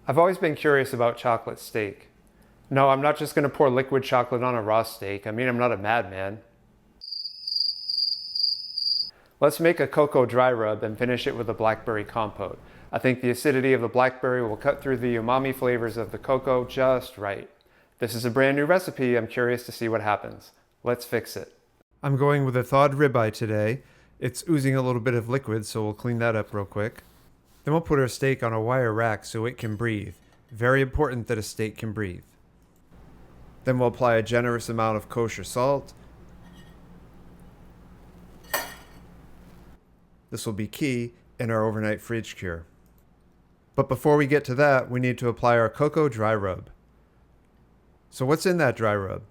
I've always been curious about chocolate steak. No, I'm not just going to pour liquid chocolate on a raw steak. I mean, I'm not a madman. Let's make a cocoa dry rub and finish it with a blackberry compote. I think the acidity of the blackberry will cut through the umami flavors of the cocoa just right. This is a brand new recipe. I'm curious to see what happens. Let's fix it. I'm going with a thawed ribeye today. It's oozing a little bit of liquid, so we'll clean that up real quick. Then we'll put our steak on a wire rack so it can breathe. Very important that a steak can breathe. Then we'll apply a generous amount of kosher salt. This will be key in our overnight fridge cure. But before we get to that, we need to apply our cocoa dry rub. So what's in that dry rub?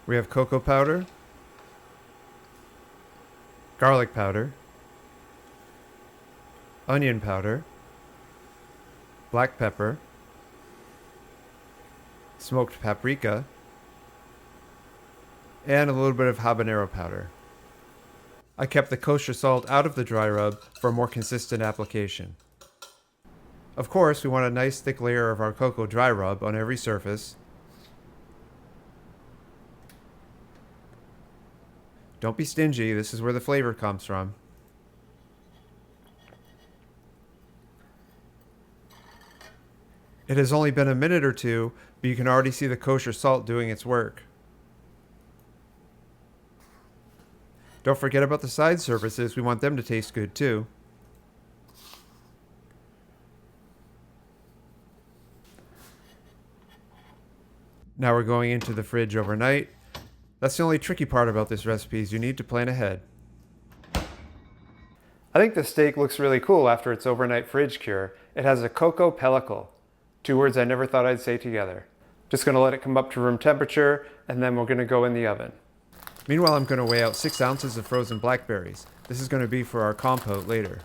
We have cocoa powder, garlic powder, onion powder, black pepper, smoked paprika, and a little bit of habanero powder. I kept the kosher salt out of the dry rub for a more consistent application. Of course, we want a nice thick layer of our cocoa dry rub on every surface. Don't be stingy, this is where the flavor comes from. It has only been a minute or two, but you can already see the kosher salt doing its work. Don't forget about the side surfaces, we want them to taste good too. Now we're going into the fridge overnight. That's the only tricky part about this recipe is you need to plan ahead. I think the steak looks really cool after its overnight fridge cure. It has a cocoa pellicle. 2 words I never thought I'd say together. Just going to let it come up to room temperature and then we're going to go in the oven. Meanwhile, I'm going to weigh out 6 ounces of frozen blackberries. This is going to be for our compote later.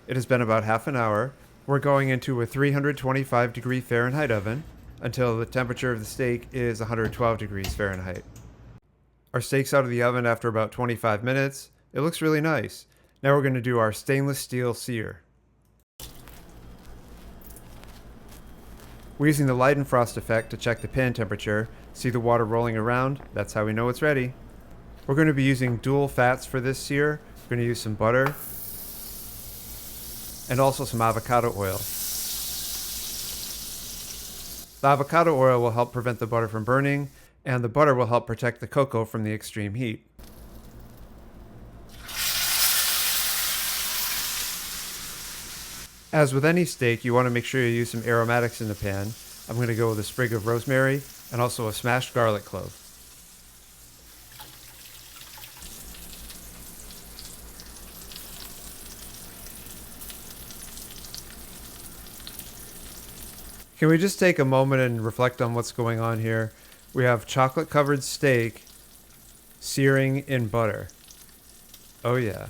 It has been about half an hour. We're going into a 325 degree Fahrenheit oven until the temperature of the steak is 112 degrees Fahrenheit. Our steak's out of the oven after about 25 minutes. It looks really nice. Now we're going to do our stainless steel sear. We're using the Leidenfrost effect to check the pan temperature. See the water rolling around? That's how we know it's ready. We're going to be using dual fats for this sear. We're going to use some butter and also some avocado oil. The avocado oil will help prevent the butter from burning, and the butter will help protect the cocoa from the extreme heat. As with any steak, you want to make sure you use some aromatics in the pan. I'm going to go with a sprig of rosemary and also a smashed garlic clove. Can we just take a moment and reflect on what's going on here? We have chocolate covered steak searing in butter. Oh yeah.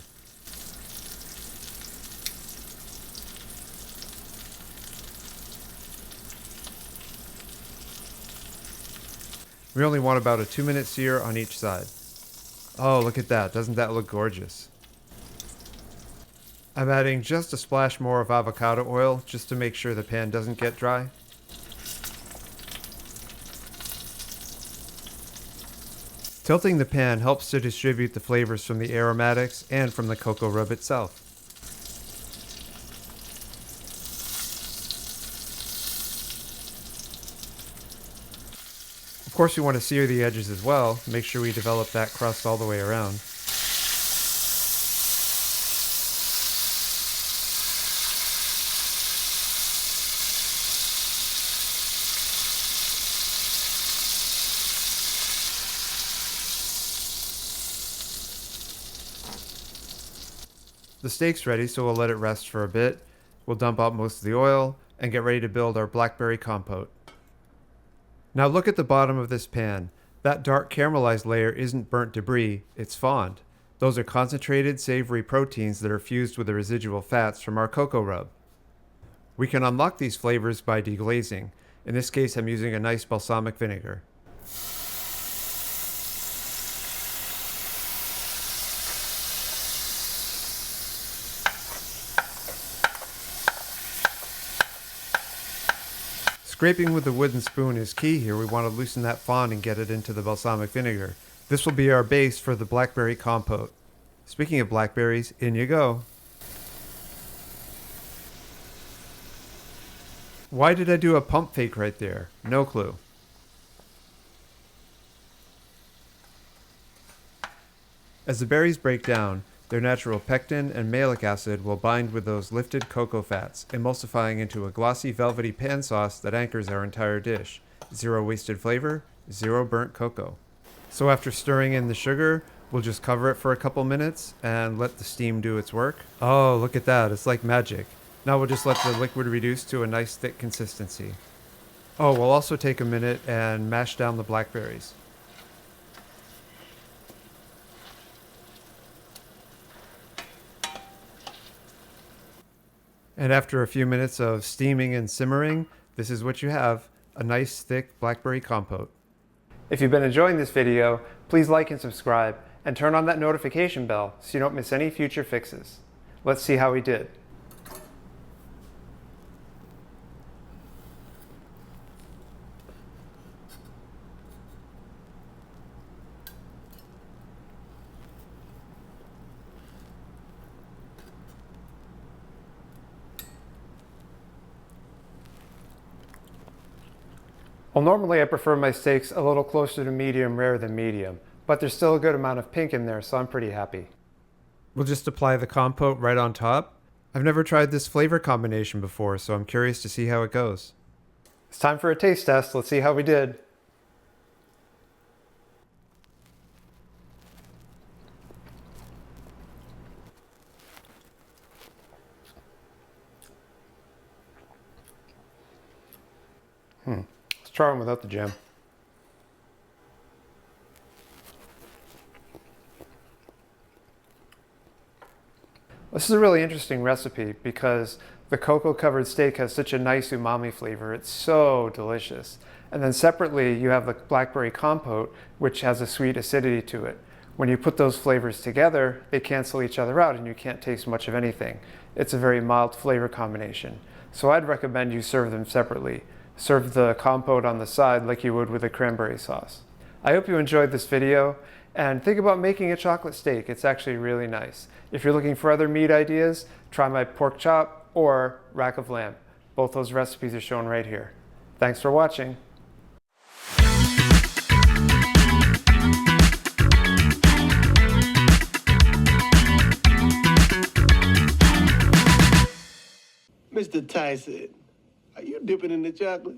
We only want about a 2-minute sear on each side. Oh, look at that. Doesn't that look gorgeous? I'm adding just a splash more of avocado oil just to make sure the pan doesn't get dry. Tilting the pan helps to distribute the flavors from the aromatics and from the cocoa rub itself. Of course, we want to sear the edges as well. Make sure we develop that crust all the way around. The steak's ready, so we'll let it rest for a bit. We'll dump out most of the oil and get ready to build our blackberry compote. Now look at the bottom of this pan. That dark caramelized layer isn't burnt debris, it's fond. Those are concentrated savory proteins that are fused with the residual fats from our cocoa rub. We can unlock these flavors by deglazing. In this case, I'm using a nice balsamic vinegar. Scraping with the wooden spoon is key here. We want to loosen that fond and get it into the balsamic vinegar. This will be our base for the blackberry compote. Speaking of blackberries, in you go. Why did I do a pump fake right there? No clue. As the berries break down, their natural pectin and malic acid will bind with those lifted cocoa fats, emulsifying into a glossy velvety pan sauce that anchors our entire dish. Zero wasted flavor, zero burnt cocoa. So after stirring in the sugar, we'll just cover it for a couple minutes and let the steam do its work. Oh, look at that, it's like magic. Now we'll just let the liquid reduce to a nice thick consistency. Oh, we'll also take a minute and mash down the blackberries. And after a few minutes of steaming and simmering, this is what you have, a nice thick blackberry compote. If you've been enjoying this video, please like and subscribe, and turn on that notification bell so you don't miss any future fixes. Let's see how we did. Well, normally I prefer my steaks a little closer to medium rare than medium, but there's still a good amount of pink in there, so I'm pretty happy. We'll just apply the compote right on top. I've never tried this flavor combination before, so I'm curious to see how it goes. It's time for a taste test. Let's see how we did. Let's try one without the jam. This is a really interesting recipe because the cocoa covered steak has such a nice umami flavor. It's so delicious. And then separately you have the blackberry compote, which has a sweet acidity to it. When you put those flavors together, they cancel each other out and you can't taste much of anything. It's a very mild flavor combination. So I'd recommend you serve them separately. Serve the compote on the side like you would with a cranberry sauce. I hope you enjoyed this video, and think about making a chocolate steak. It's actually really nice. If you're looking for other meat ideas, try my pork chop or rack of lamb. Both those recipes are shown right here. Thanks for watching. Mr. Tyson, are you dipping in the chocolate?